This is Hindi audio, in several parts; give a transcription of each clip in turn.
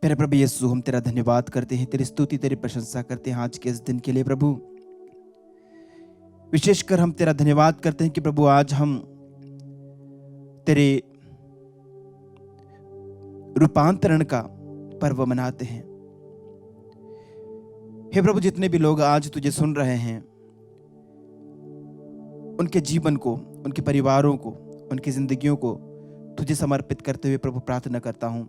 प्यारे प्रभु यीशु, हम तेरा धन्यवाद करते हैं, तेरी स्तुति तेरी प्रशंसा करते हैं आज के इस दिन के लिए। प्रभु विशेषकर हम तेरा धन्यवाद करते हैं कि प्रभु आज हम तेरे रूपांतरण का पर्व मनाते हैं। हे प्रभु, जितने भी लोग आज तुझे सुन रहे हैं, उनके जीवन को, उनके परिवारों को, उनकी जिंदगियों को तुझे समर्पित करते हुए प्रभु प्रार्थना करता हूं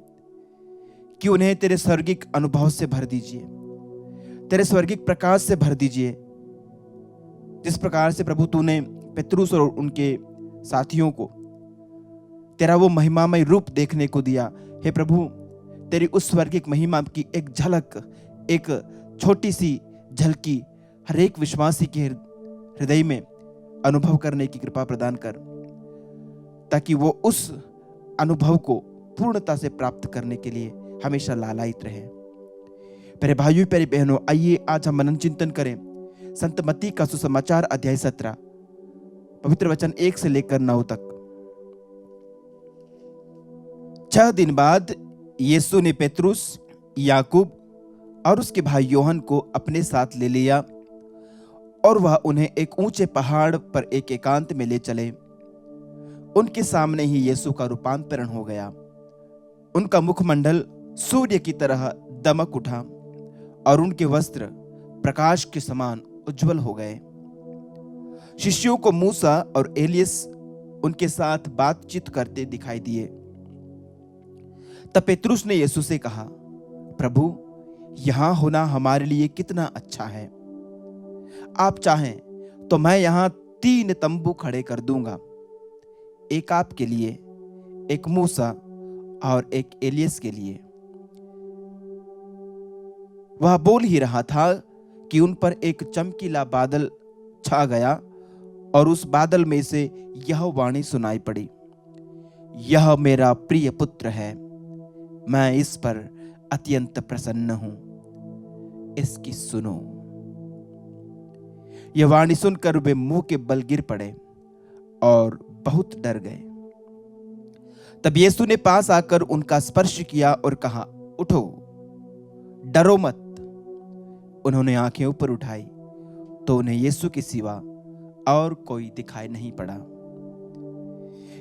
कि उन्हें तेरे स्वर्गिक अनुभव से भर दीजिए, तेरे स्वर्गिक प्रकाश से भर दीजिए। जिस प्रकार से प्रभु तूने पेत्रुस और उनके साथियों को तेरा वो महिमामय रूप देखने को दिया, हे प्रभु तेरी उस स्वर्गिक महिमा की एक झलक, एक छोटी सी झलकी हर एक विश्वासी के हृदय में अनुभव करने की कृपा प्रदान कर, ताकि वो उस अनुभव को पूर्णता से प्राप्त करने के लिए हमेशा लालायित रहे। प्यारे भाइयों, प्यारी बहनों, आइए आज हम मनन चिंतन करें संत मत्ती का सुसमाचार अध्याय 17 पवित्र वचन 1 से लेकर 9 तक। 6 दिन बाद यीशु ने पेत्रुस, याकूब और उसके भाई योहन को अपने साथ ले लिया और वह उन्हें एक ऊंचे पहाड़ पर एक एकांत में ले चले। उनके सामने ही यीशु का रूपांतरण हो गया। उनका मुखमंडल सूर्य की तरह दमक उठा और उनके वस्त्र प्रकाश के समान उज्जवल हो गए। शिष्यों को मूसा और एलियस उनके साथ बातचीत करते दिखाई दिए। तब पेत्रुस ने यीशु से कहा, प्रभु, यहां होना हमारे लिए कितना अच्छा है। आप चाहें तो मैं यहां 3 तंबू खड़े कर दूंगा, एक आपके लिए, एक मूसा और एक एलियस के लिए। वह बोल ही रहा था कि उन पर एक चमकीला बादल छा गया और उस बादल में से यह वाणी सुनाई पड़ी, यह मेरा प्रिय पुत्र है, मैं इस पर अत्यंत प्रसन्न हूं, इसकी सुनो। यह वाणी सुनकर वे मुंह के बल गिर पड़े और बहुत डर गए। तब यीशु ने पास आकर उनका स्पर्श किया और कहा, उठो, डरो मत। उन्होंने आंखें ऊपर उठाई तो उन्हें यीशु के सिवा और कोई दिखाई नहीं पड़ा।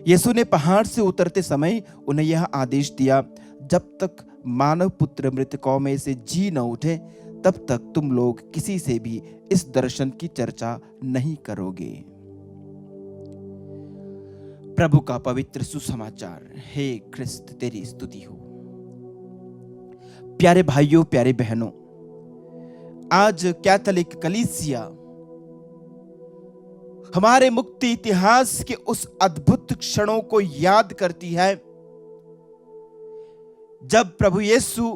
यीशु ने पहाड़ से उतरते समय उन्हें यह आदेश दिया, जब तक मानव पुत्र मृतकों में से जी न उठे, तब तक तुम लोग किसी से भी इस दर्शन की चर्चा नहीं करोगे। प्रभु का पवित्र सुसमाचार। हे ख्रिस्त, तेरी स्तुति हो। प्यारे भाइयों, प्यारे बहनों, आज कैथोलिक कलीसिया हमारे मुक्ति इतिहास के उस अद्भुत क्षणों को याद करती है जब प्रभु यीशु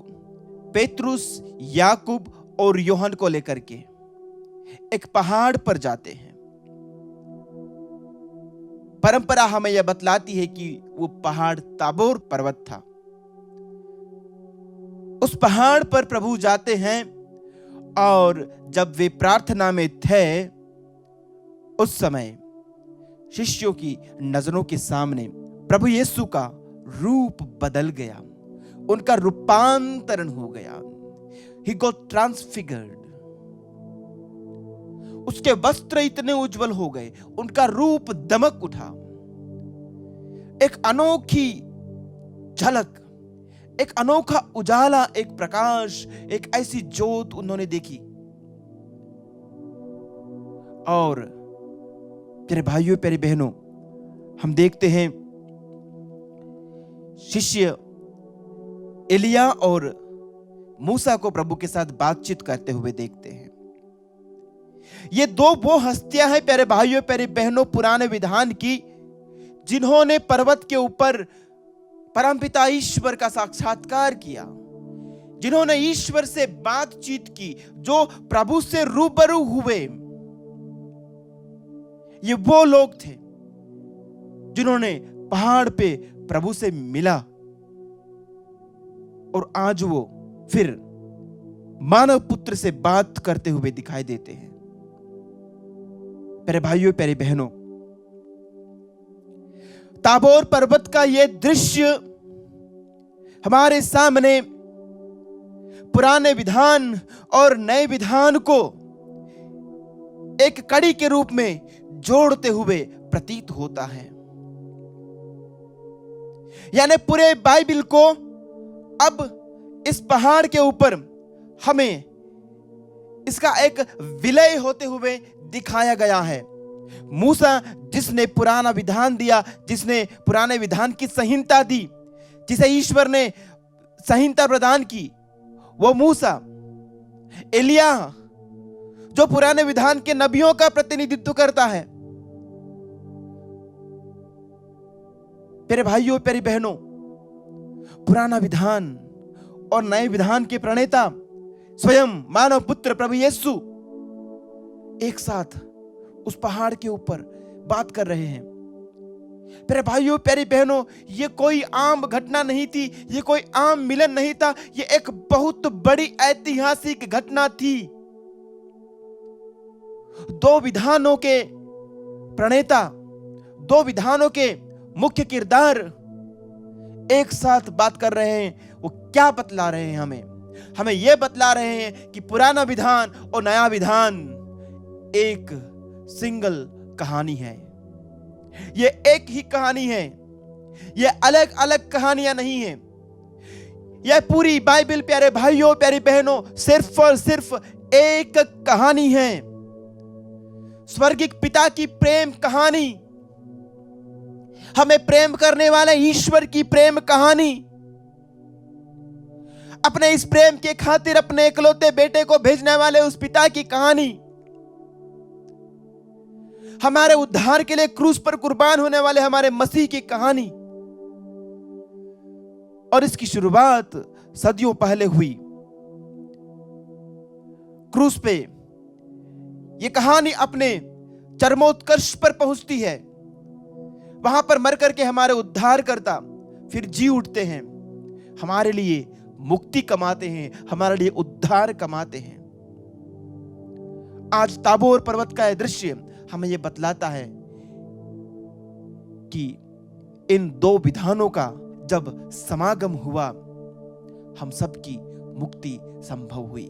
पेत्रुस, याकूब और योहन को लेकर के एक पहाड़ पर जाते हैं। परंपरा हमें यह बतलाती है कि वो पहाड़ ताबोर पर्वत था। उस पहाड़ पर प्रभु जाते हैं और जब वे प्रार्थना में थे, उस समय शिष्यों की नजरों के सामने प्रभु यीशु का रूप बदल गया, उनका रूपांतरण हो गया। He got transfigured। उसके वस्त्र इतने उज्जवल हो गए, उनका रूप दमक उठा। एक अनोखी झलक, एक अनोखा उजाला, एक प्रकाश, एक ऐसी ज्योत उन्होंने देखी। और प्यारे भाइयों, प्यारी बहनों, हम देखते हैं शिष्य एलिया और मूसा को प्रभु के साथ बातचीत करते हुए देखते हैं। ये 2 वो हस्तियां हैं प्यारे भाइयों, प्यारे बहनों, पुराने विधान की, जिन्होंने पर्वत के ऊपर परमपिता ईश्वर का साक्षात्कार किया, जिन्होंने ईश्वर से बातचीत की, जो प्रभु से रूबरू हुए। ये वो लोग थे जिन्होंने पहाड़ पे प्रभु से मिला और आज वो फिर मानव पुत्र से बात करते हुए दिखाई देते हैं। प्यारे भाइयों, प्यारी बहनों, ताबोर पर्वत का यह दृश्य हमारे सामने पुराने विधान और नए विधान को एक कड़ी के रूप में जोड़ते हुए प्रतीत होता है। यानी पूरे बाइबल को अब इस पहाड़ के ऊपर हमें इसका एक विलय होते हुए दिखाया गया है। मूसा जिसने पुराना विधान दिया, जिसने पुराने विधान की संहिता दी, जिसे ईश्वर ने संहिता प्रदान की, वो मूसा। एलिया जो पुराने विधान के नबियों का प्रतिनिधित्व करता है। प्यारे भाइयों, प्यारी बहनों, पुराना विधान और नए विधान के प्रणेता स्वयं मानव पुत्र प्रभु यीशु एक साथ उस पहाड़ के ऊपर बात कर रहे हैं। प्यारे भाइयों, प्यारी बहनों, ये कोई आम घटना नहीं थी, ये कोई आम मिलन नहीं था, ये एक बहुत बड़ी ऐतिहासिक घटना थी। दो विधानों के प्रणेता, दो विधानों के मुख्य किरदार एक साथ बात कर रहे हैं। वो क्या बतला रहे हैं हमें यह बतला रहे हैं कि पुराना विधान और नया विधान एक सिंगल कहानी है। ये एक ही कहानी है, ये अलग अलग कहानियां नहीं है। यह पूरी बाइबल प्यारे भाइयों, प्यारी बहनों, सिर्फ और सिर्फ एक कहानी है। स्वर्गिक पिता की प्रेम कहानी, हमें प्रेम करने वाले ईश्वर की प्रेम कहानी, अपने इस प्रेम के खातिर अपने इकलौते बेटे को भेजने वाले उस पिता की कहानी, हमारे उद्धार के लिए क्रूस पर कुर्बान होने वाले हमारे मसीह की कहानी। और इसकी शुरुआत सदियों पहले हुई। क्रूस पे यह कहानी अपने चरमोत्कर्ष पर पहुंचती है। वहां पर मर करके हमारे उद्धार करता फिर जी उठते हैं, हमारे लिए मुक्ति कमाते हैं, हमारे लिए उद्धार कमाते हैं। आज ताबोर पर्वत का यह दृश्य हमें यह बतलाता है कि इन दो विधानों का जब समागम हुआ, हम सबकी मुक्ति संभव हुई।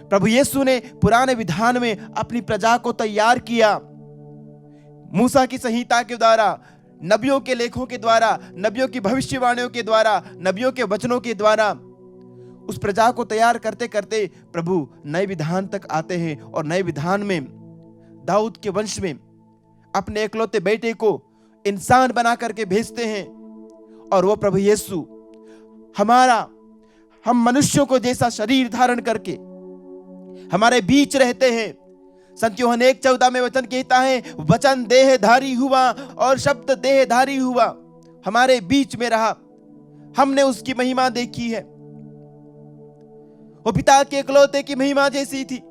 प्रभु यीशु ने पुराने विधान में अपनी प्रजा को तैयार किया। मूसा की संहिता के द्वारा, नबियों के लेखों के द्वारा, नबियों की भविष्यवाणियों के द्वारा, नबियों के वचनों के द्वारा उस प्रजा को तैयार करते करते प्रभु नए विधान तक आते हैं। और नए विधान में दाऊद के वंश में अपने इकलौते बेटे को इंसान बना करके भेजते हैं। और वो प्रभु यीशु हम मनुष्यों को जैसा शरीर धारण करके हमारे बीच रहते हैं। संत यूहन्ना 1:14 में वचन कहता है, वचन देहधारी हुआ और शब्द देहधारी हुआ, हमारे बीच में रहा, हमने उसकी महिमा देखी है। वो पिता के इकलौते की महिमा जैसी थी।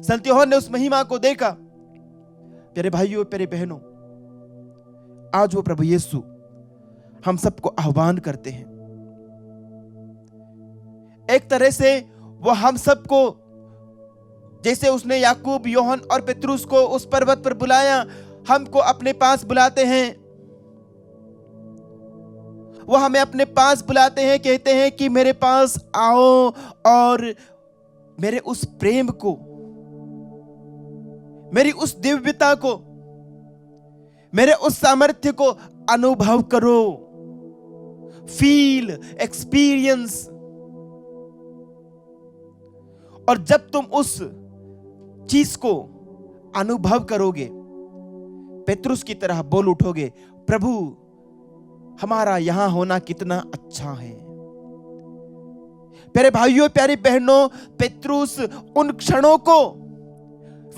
संत यूहन्ना ने उस महिमा को देखा। प्यारे भाइयों, प्यारे बहनों, आज वो प्रभु यीशु हम सबको आह्वान करते हैं। एक तरह से वो हम सबको, जैसे उसने याकूब, योहन और पेत्रुस को उस पर्वत पर बुलाया, हमको अपने पास बुलाते हैं। वो हमें अपने पास बुलाते हैं, कहते हैं कि मेरे पास आओ और मेरे उस प्रेम को, मेरी उस दिव्यता को, मेरे उस सामर्थ्य को अनुभव करो, फील, एक्सपीरियंस। और जब तुम उस चीज को अनुभव करोगे, पेत्रुस की तरह बोल उठोगे, प्रभु हमारा यहां होना कितना अच्छा है। प्यारे भाइयों, प्यारी बहनों, पेत्रुस उन क्षणों को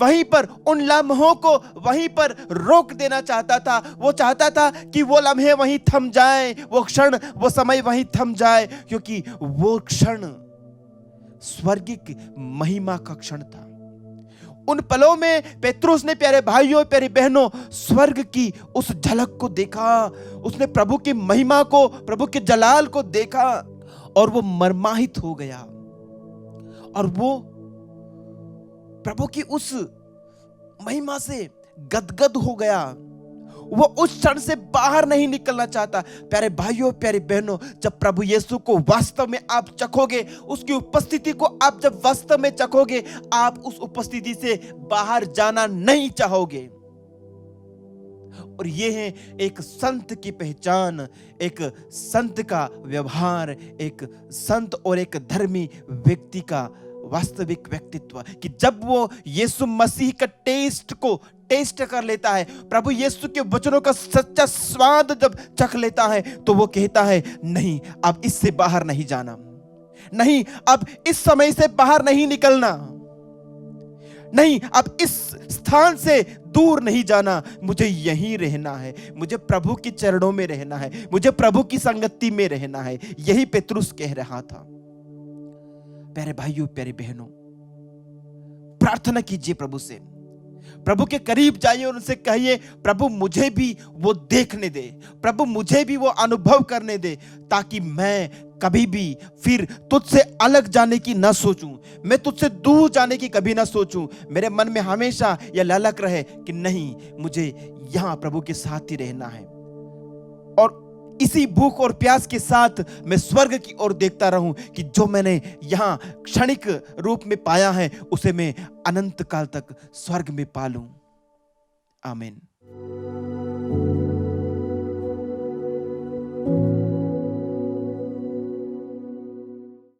वहीं पर, उन लम्हों को वहीं पर रोक देना चाहता था। वो चाहता था कि वो लम्हे वहीं थम जाए, वो क्षण, वो समय वहीं थम जाए, क्योंकि वो क्षण स्वर्गिक महिमा का क्षण था। उन पलों में पेत्रुस ने, प्यारे भाइयों, प्यारी बहनों, स्वर्ग की उस झलक को देखा। उसने प्रभु की महिमा को, प्रभु के जलाल को देखा और वो मर्माहित हो गया। और वो प्रभु की उस महिमा से गदगद हो गया। वो उस क्षण से बाहर नहीं निकलना चाहता। प्यारे भाइयों, प्यारी बहनों, जब प्रभु यीशु को वास्तव में आप चखोगे, उसकी उपस्थिति को आप जब वास्तव में चखोगे, आप उस उपस्थिति से बाहर जाना नहीं चाहोगे। और ये है एक संत की पहचान, एक संत का व्यवहार, एक संत और एक धर्मी व्यक्ति का वास्तविक व्यक्तित्व, कि जब वो यीशु मसीह का टेस्ट कर लेता है, प्रभु यीशु के वचनों का सच्चा स्वाद जब चख लेता है, तो वो कहता है नहीं, अब इससे बाहर नहीं जाना, नहीं, अब इस समय से बाहर नहीं निकलना, नहीं, अब इस स्थान से दूर नहीं जाना, मुझे यहीं रहना है, मुझे प्रभु के चरणों में रहना है, मुझे प्रभु की संगति में रहना है। यही पेतरुस कह रहा था। प्यारे भाइयों, प्यारी बहनों, प्रार्थना कीजिए प्रभु से, प्रभु के करीब जाइए और उनसे कहिए, प्रभु मुझे भी वो देखने दे, प्रभु मुझे भी वो अनुभव करने दे, ताकि मैं कभी भी फिर तुझसे अलग जाने की ना सोचूं, मैं तुझसे दूर जाने की कभी ना सोचूं। मेरे मन में हमेशा यह ललक रहे कि नहीं, मुझे यहां प्रभु के साथ ही रहना है, और इसी भूख और प्यास के साथ मैं स्वर्ग की ओर देखता रहूं कि जो मैंने यहां क्षणिक रूप में पाया है, उसे मैं अनंत काल तक स्वर्ग में पालूं। आमीन।